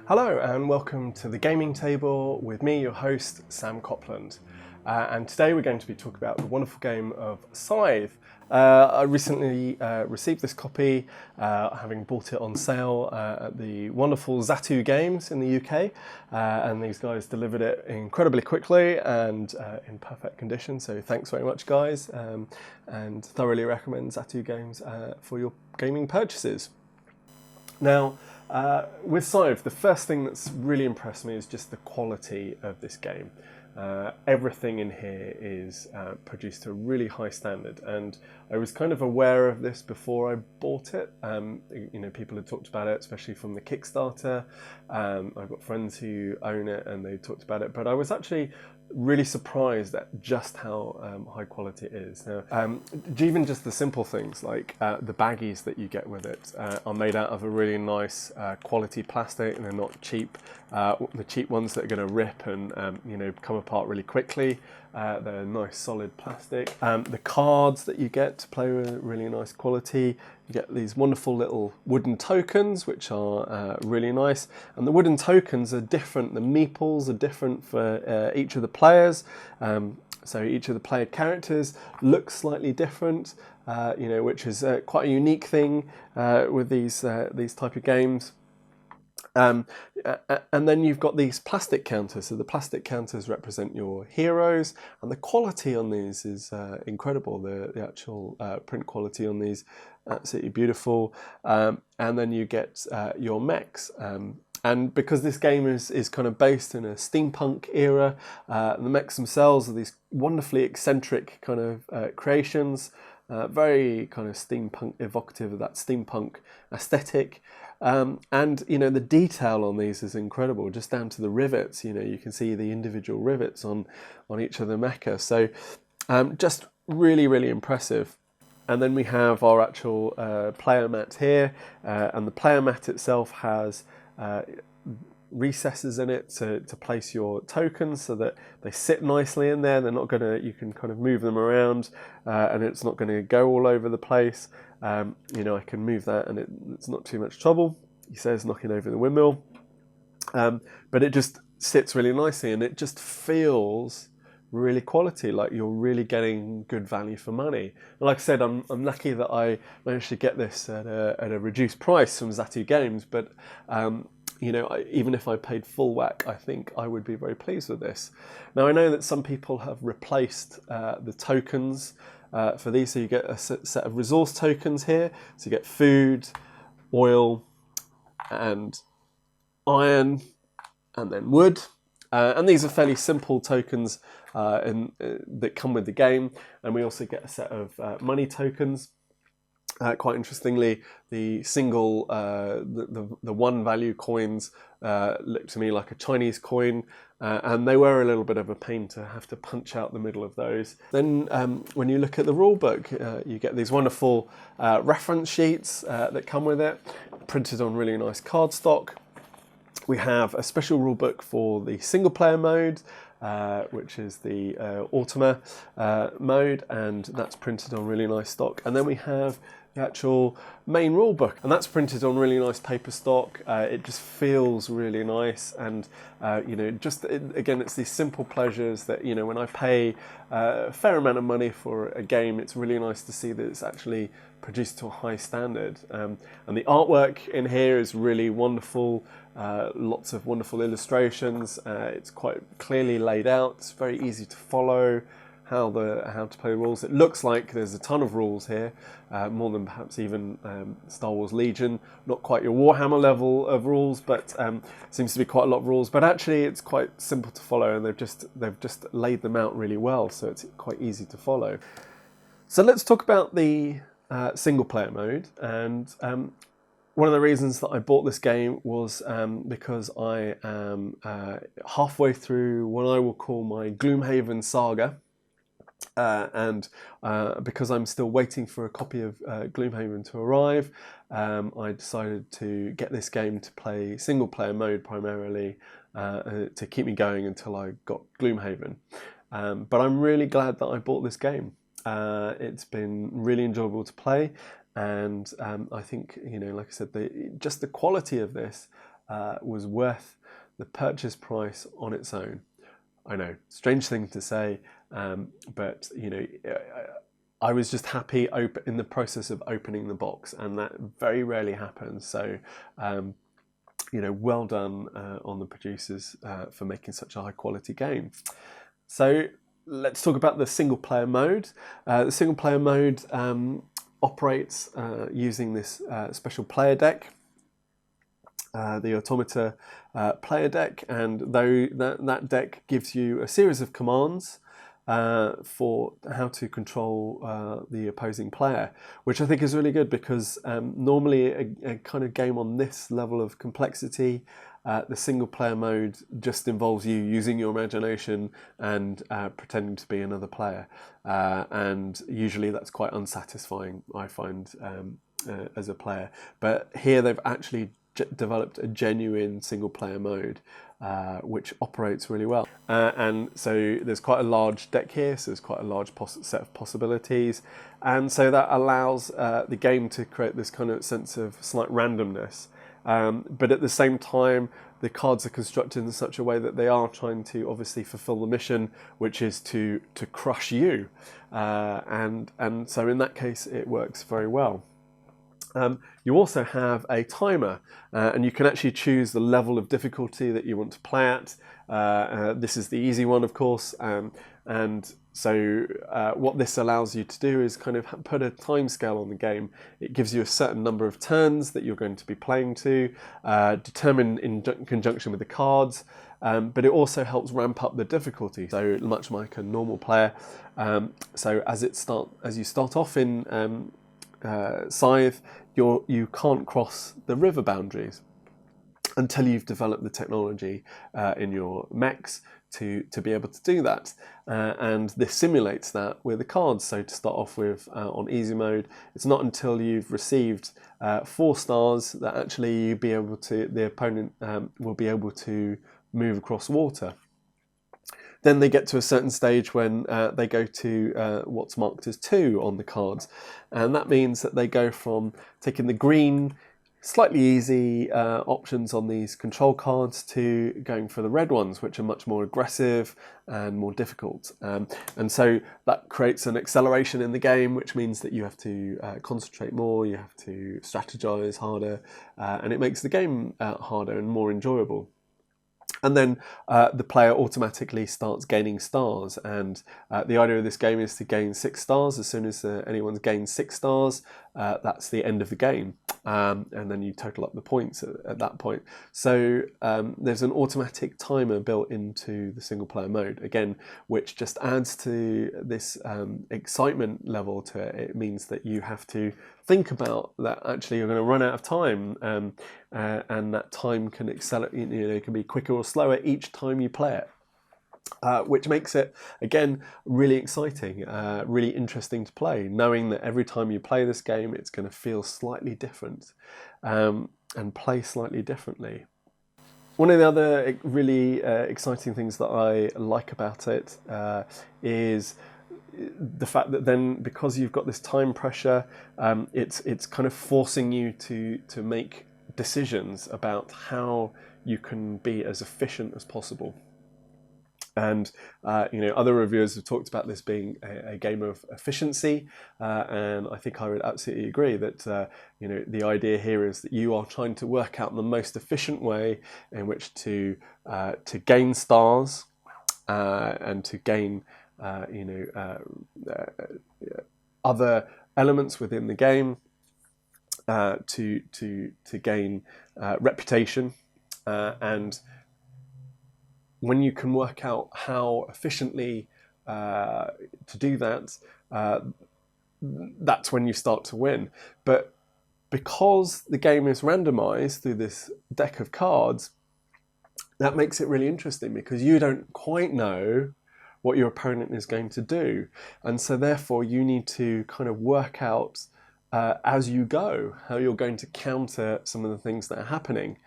Hello and welcome to the Gaming Table with me, your host, Sam Copland. And today we're going to be talking about the wonderful game of Scythe. I recently received this copy, having bought it on sale at the wonderful Zatu Games in the UK. And these guys delivered it incredibly quickly and in perfect condition. So thanks very much, guys, and thoroughly recommend Zatu Games for your gaming purchases. Now, with Scythe, the first thing that's really impressed me is just the quality of this game. Everything in here is produced to a really high standard, and I was kind of aware of this before I bought it. You know, people had talked about it, especially from the Kickstarter. I've got friends who own it and they talked about it, but I was actually really surprised at just how high quality it is. Now, even just the simple things like the baggies that you get with it are made out of a really nice quality plastic, and they're not cheap. The cheap ones that are going to rip and you know, come apart really quickly. They're nice solid plastic. The cards that you get to play with really nice quality. You get these wonderful little wooden tokens, which are really nice. And the wooden tokens are different. The meeples are different for each of the players. So each of the player characters looks slightly different, you know, which is quite a unique thing with these type of games. And then you've got these plastic counters. So the plastic counters represent your heroes, and the quality on these is incredible. The actual print quality on these, absolutely beautiful. And then you get your mechs. And because this game is kind of based in a steampunk era, the mechs themselves are these wonderfully eccentric kind of creations, very kind of steampunk, evocative of that steampunk aesthetic. And you know, the detail on these is incredible, just down to the rivets. You know, you can see the individual rivets on each of the mecha. So just really, really impressive. And then we have our actual player mat here, and the player mat itself has recesses in it to place your tokens so that they sit nicely in there. They're not gonna, you can kind of move them around and it's not gonna go all over the place. You know, I can move that and it's not too much trouble. He says knocking over the windmill. But it just sits really nicely and it just feels really quality, like you're really getting good value for money. And like I said, I'm lucky that I managed to get this at a reduced price from Zatu Games, but you know, even if I paid full whack, I think I would be very pleased with this. Now, I know that some people have replaced the tokens for these, so you get a set of resource tokens here. So you get food, oil, and iron, and then wood. And these are fairly simple tokens that come with the game. And we also get a set of money tokens. Quite interestingly, the single, the one value coins look to me like a Chinese coin, and they were a little bit of a pain to have to punch out the middle of those. Then when you look at the rule book, you get these wonderful reference sheets that come with it, printed on really nice cardstock. We have a special rule book for the single player mode, which is the Ultima mode, and that's printed on really nice stock. And then we have the actual main rule book, and that's printed on really nice paper stock. It just feels really nice, and you know, again, it's these simple pleasures that, you know, when I pay a fair amount of money for a game, it's really nice to see that it's actually produced to a high standard. And the artwork in here is really wonderful. Lots of wonderful illustrations. It's quite clearly laid out. It's very easy to follow how to play the rules. It looks like there's a ton of rules here, more than perhaps even Star Wars Legion. Not quite your Warhammer level of rules, but seems to be quite a lot of rules. But actually, it's quite simple to follow, and they've just laid them out really well, so it's quite easy to follow. So let's talk about the single player mode. And one of the reasons that I bought this game was because I am halfway through what I will call my Gloomhaven saga. And because I'm still waiting for a copy of Gloomhaven to arrive, I decided to get this game to play single player mode primarily to keep me going until I got Gloomhaven. But I'm really glad that I bought this game. It's been really enjoyable to play, and I think, you know, like I said, just the quality of this was worth the purchase price on its own. I know, strange thing to say, but you know, I was just happy in the process of opening the box, and that very rarely happens. So, you know, well done on the producers for making such a high quality game. So let's talk about the single player mode. The single player mode operates using this special player deck. The Automata player deck, and though that deck gives you a series of commands for how to control the opposing player, which I think is really good, because normally a kind of game on this level of complexity, the single player mode just involves you using your imagination and pretending to be another player, and usually that's quite unsatisfying, I find, as a player. But here they've actually developed a genuine single player mode which operates really well, and so there's quite a large deck here, so there's quite a large set of possibilities, and so that allows the game to create this kind of sense of slight randomness, but at the same time the cards are constructed in such a way that they are trying to obviously fulfill the mission, which is to crush you, and so in that case it works very well. You also have a timer, and you can actually choose the level of difficulty that you want to play at. This is the easy one, of course, and so what this allows you to do is kind of put a time scale on the game. It gives you a certain number of turns that you're going to be playing to, determined in conjunction with the cards, but it also helps ramp up the difficulty, so much like a normal player. So as you start off in Scythe, you can't cross the river boundaries until you've developed the technology in your mechs to be able to do that, and this simulates that with the cards. So to start off with, on easy mode, it's not until you've received 4 stars that actually the opponent will be able to move across water. Then they get to a certain stage when they go to what's marked as 2 on the cards, and that means that they go from taking the green, slightly easy options on these control cards to going for the red ones, which are much more aggressive and more difficult. And so that creates an acceleration in the game, which means that you have to concentrate more, you have to strategize harder, and it makes the game harder and more enjoyable. And then the player automatically starts gaining stars, and the idea of this game is to gain 6 stars. As soon as anyone's gained 6 stars, that's the end of the game, and then you total up the points at that point. So there's an automatic timer built into the single player mode, again, which just adds to this excitement level to it. It means that you have to think about that actually you're going to run out of time, and that time can accelerate, it can be quicker or slower each time you play it, which makes it, again, really exciting, really interesting to play, knowing that every time you play this game it's going to feel slightly different, and play slightly differently. One of the other really exciting things that I like about it is the fact that then, because you've got this time pressure, it's kind of forcing you to make decisions about how you can be as efficient as possible. And other reviewers have talked about this being a game of efficiency, and I think I would absolutely agree that the idea here is that you are trying to work out the most efficient way in which to gain stars and to gain other elements within the game, to gain reputation, and when you can work out how efficiently to do that, that's when you start to win. But because the game is randomized through this deck of cards, that makes it really interesting, because you don't quite know what your opponent is going to do, and so therefore you need to kind of work out as you go how you're going to counter some of the things that are happening.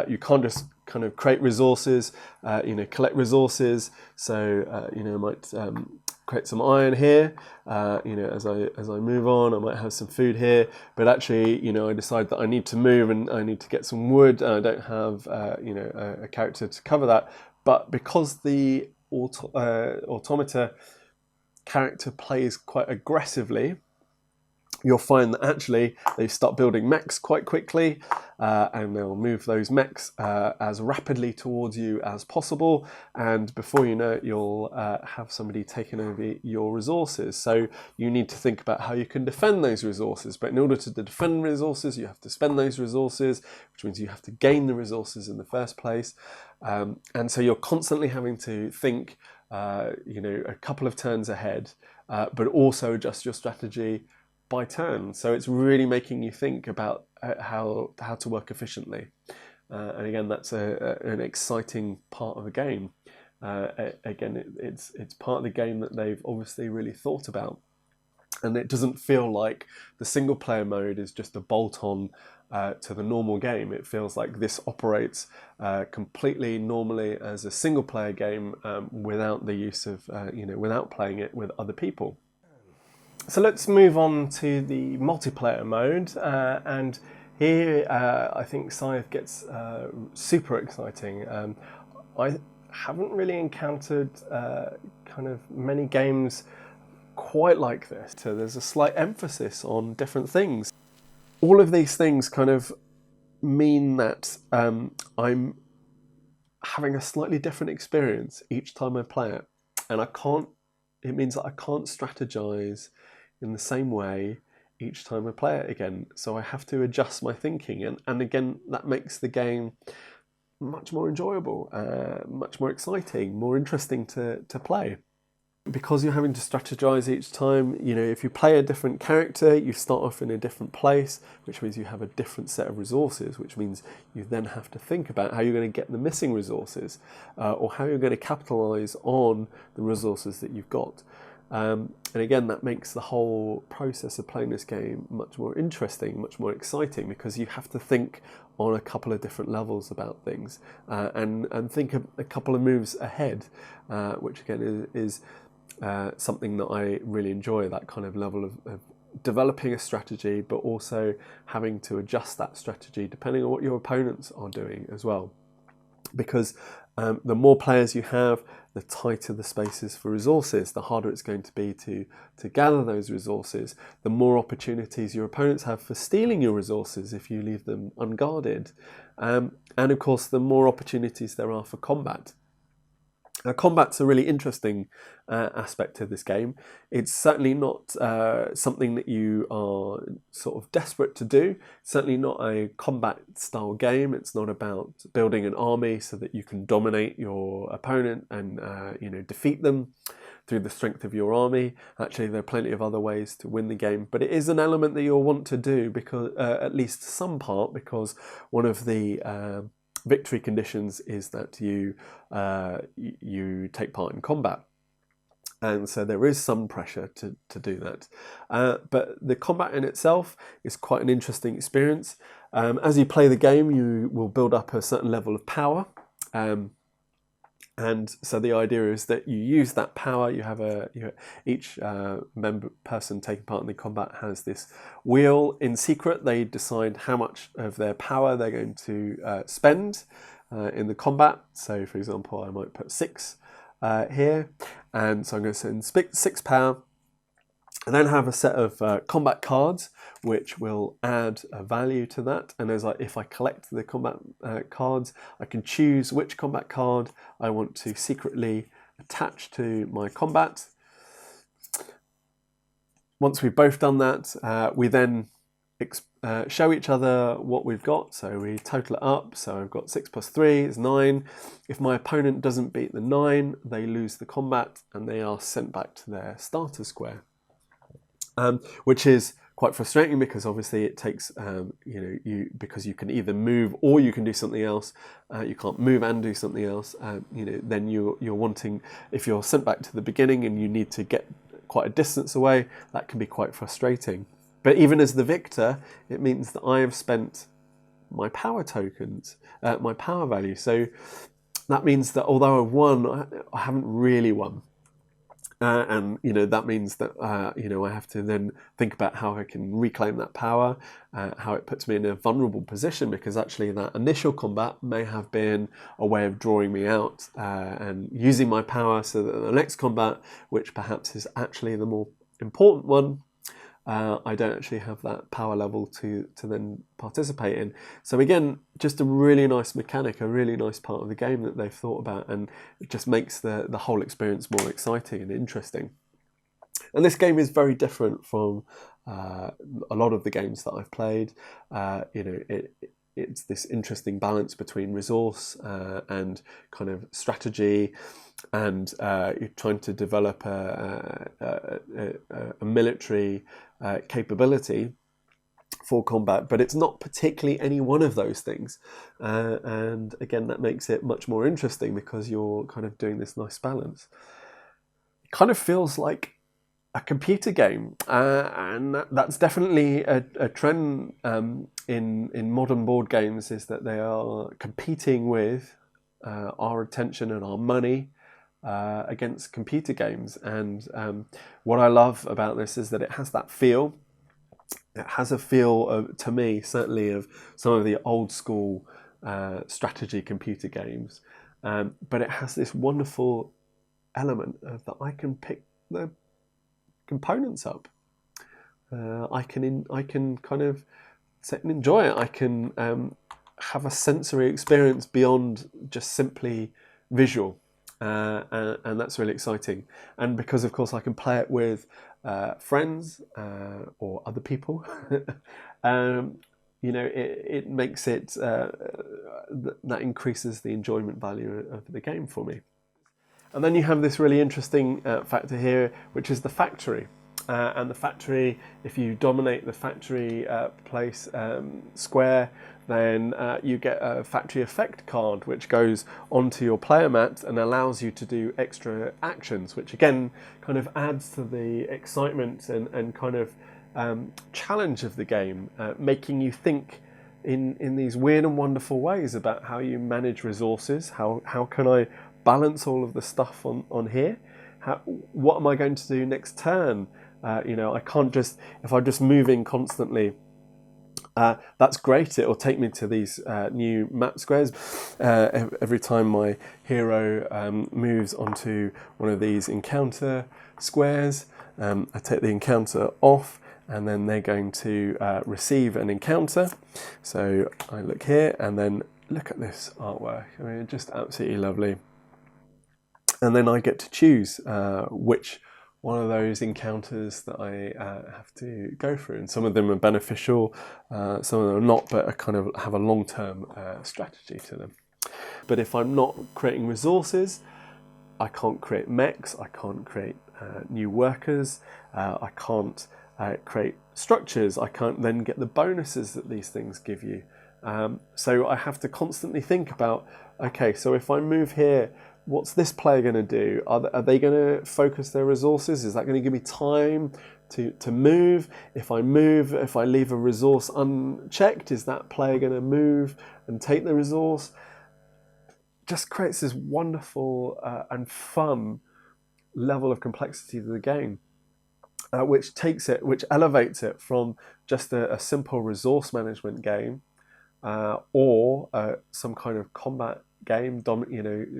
You can't just kind of create resources, collect resources. So might create some iron here. You know, as I move on, I might have some food here, but actually, you know, I decide that I need to move and I need to get some wood. And I don't have, you know, a character to cover that. But because the automata character plays quite aggressively, you'll find that actually they start building mechs quite quickly, and they'll move those mechs as rapidly towards you as possible, and before you know it, you'll have somebody taking over your resources. So you need to think about how you can defend those resources, but in order to defend resources you have to spend those resources, which means you have to gain the resources in the first place, and so you're constantly having to think you know, a couple of turns ahead, but also adjust your strategy by turn. So it's really making you think about how to work efficiently, and again, that's an exciting part of the game. Again, it's part of the game that they've obviously really thought about, and it doesn't feel like the single player mode is just a bolt on to the normal game. It feels like this operates completely normally as a single player game, without the use of you know, without playing it with other people. So let's move on to the multiplayer mode, and here I think Scythe gets super exciting. I haven't really encountered kind of many games quite like this. So there's a slight emphasis on different things. All of these things kind of mean that I'm having a slightly different experience each time I play it, and it means that I can't strategize in the same way each time I play it again. So I have to adjust my thinking, and again, that makes the game much more enjoyable, much more exciting, more interesting to play. Because you're having to strategize each time, you know, if you play a different character, you start off in a different place, which means you have a different set of resources, which means you then have to think about how you're going to get the missing resources, or how you're going to capitalize on the resources that you've got. And again, that makes the whole process of playing this game much more interesting, much more exciting, because you have to think on a couple of different levels about things, and think of a couple of moves ahead, which again is something that I really enjoy, that kind of level of developing a strategy, but also having to adjust that strategy depending on what your opponents are doing as well. Because the more players you have, the tighter the spaces for resources, the harder it's going to be to gather those resources, the more opportunities your opponents have for stealing your resources if you leave them unguarded. And of course, the more opportunities there are for combat. Now, combat's a really interesting aspect of this game. It's certainly not something that you are sort of desperate to do. It's certainly not a combat style game. It's not about building an army so that you can dominate your opponent and you know, defeat them through the strength of your army. Actually, there are plenty of other ways to win the game, but it is an element that you'll want to do, because at least some part, because one of the victory conditions is that you take part in combat, and so there is some pressure to do that. But the combat in itself is quite an interesting experience. As you play the game, you will build up a certain level of power, and so the idea is that you use that power. You have each person taking part in the combat has this wheel. In secret, they decide how much of their power they're going to spend in the combat. So, for example, I might put 6 here, and so I'm going to send 6 power. And then have a set of combat cards, which will add a value to that. And if I collect the combat cards, I can choose which combat card I want to secretly attach to my combat. Once we've both done that, we then show each other what we've got. So we total it up. So I've got 6 plus 3 is 9. If my opponent doesn't beat the 9, they lose the combat and they are sent back to their starter square. Which is quite frustrating, because obviously it takes, because you can either move or you can do something else. You can't move and do something else. Then you're wanting, if you're sent back to the beginning and you need to get quite a distance away, that can be quite frustrating. But even as the victor, it means that I have spent my power tokens, my power value. So that means that although I've won, I haven't really won. And that means that I have to then think about how I can reclaim that power, how it puts me in a vulnerable position, because actually that initial combat may have been a way of drawing me out and using my power, so that the next combat, which perhaps is actually the more important one, I don't actually have that power level to then participate in. So again, just a really nice mechanic, a really nice part of the game that they've thought about, and it just makes the whole experience more exciting and interesting. And this game is very different from a lot of the games that I've played. It's this interesting balance between resource and kind of strategy, and you're trying to develop a military capability for combat, but it's not particularly any one of those things. And again, that makes it much more interesting, because you're kind of doing this nice balance. It kind of feels like a computer game, and that's definitely a trend in modern board games, is that they are competing with our attention and our money against computer games. And what I love about this is that it has that feel. It has a feel to me, certainly, of some of the old school strategy computer games, but it has this wonderful element of that I can pick the components up. I can kind of sit and enjoy it. I can have a sensory experience beyond just simply visual, and that's really exciting. And because, of course, I can play it with friends or other people, it makes it that increases the enjoyment value of the game for me. And then you have this really interesting factor here, which is the factory. And the factory, if you dominate the factory place square, then you get a factory effect card, which goes onto your player mat and allows you to do extra actions, which again kind of adds to the excitement and kind of challenge of the game, making you think in these weird and wonderful ways about how you manage resources. How can I balance all of the stuff on here? What am I going to do next turn? I can't just, if I'm just moving constantly, that's great. It'll take me to these new map squares. Every time my hero moves onto one of these encounter squares, I take the encounter off, and then they're going to receive an encounter. So I look here, and then look at this artwork. I mean, just absolutely lovely. And then I get to choose which one of those encounters that I have to go through. And some of them are beneficial, some of them are not, but I kind of have a long-term strategy to them. But if I'm not creating resources, I can't create mechs, I can't create new workers, I can't create structures, I can't then get the bonuses that these things give you. So I have to constantly think about, okay, so if I move here, what's this player going to do? Are they going to focus their resources? Is that going to give me time to move? If I leave a resource unchecked, is that player going to move and take the resource? Just creates this wonderful and fun level of complexity to the game, which elevates it from just a simple resource management game or some kind of combat game,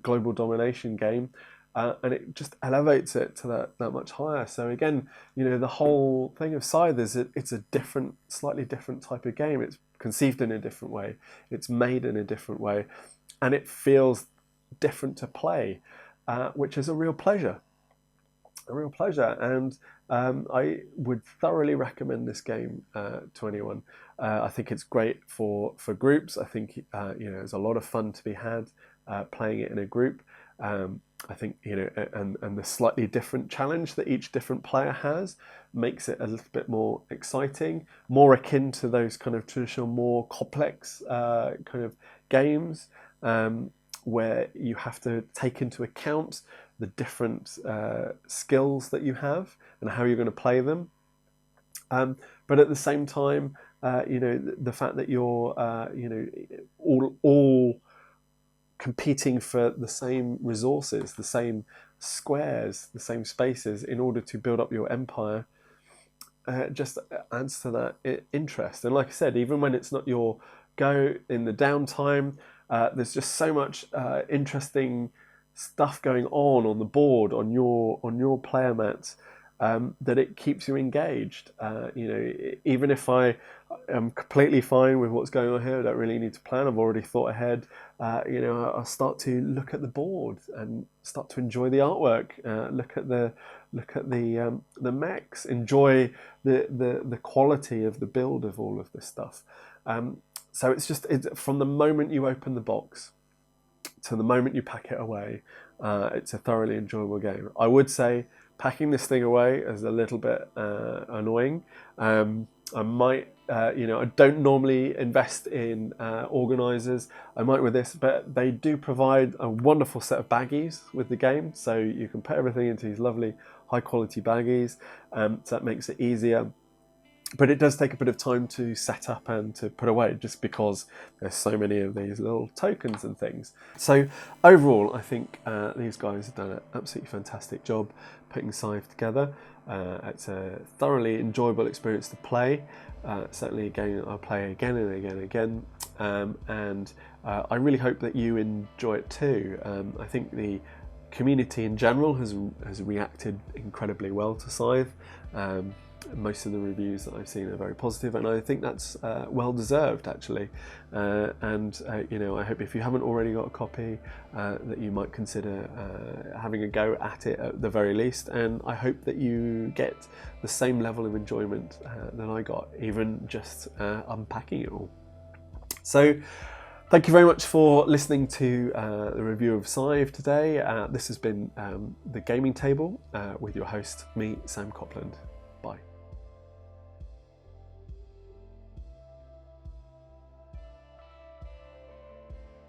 global domination game, and it just elevates it to that much higher. So again, the whole thing of Scythe is it's a slightly different type of game. It's conceived in a different way, it's made in a different way, and it feels different to play, which is a real pleasure. And I would thoroughly recommend this game to anyone. I think it's great for groups. I think there's a lot of fun to be had playing it in a group. I think and the slightly different challenge that each different player has makes it a little bit more exciting, more akin to those kind of traditional, more complex kind of games where you have to take into account the different skills that you have and how you're going to play them. But at the same time, the fact that you're, all competing for the same resources, the same squares, the same spaces in order to build up your empire, just adds to that interest. And like I said, even when it's not your go in the downtime, there's just so much interesting stuff going on the board, on your player mats, that it keeps you engaged. Even if I am completely fine with what's going on here, I don't really need to plan, I've already thought ahead, I'll start to look at the board and start to enjoy the artwork, look at the mechs, enjoy the quality of the build of all of this stuff. So it's from the moment you open the box to the moment you pack it away, it's a thoroughly enjoyable game. I would say packing this thing away is a little bit annoying. I might, I don't normally invest in organisers. I might with this, but they do provide a wonderful set of baggies with the game, so you can put everything into these lovely high quality baggies, so that makes it easier. But it does take a bit of time to set up and to put away, just because there's so many of these little tokens and things. So overall, I think these guys have done an absolutely fantastic job putting Scythe together. It's a thoroughly enjoyable experience to play. Certainly a game I'll play again and again and again. And I really hope that you enjoy it too. I think the community in general has reacted incredibly well to Scythe. Most of the reviews that I've seen are very positive, and I think that's well deserved, actually. I hope if you haven't already got a copy, that you might consider having a go at it at the very least. And I hope that you get the same level of enjoyment that I got, even just unpacking it all. So, thank you very much for listening to the review of Scythe today. This has been The Gaming Table with your host, me, Sam Copland. Bye.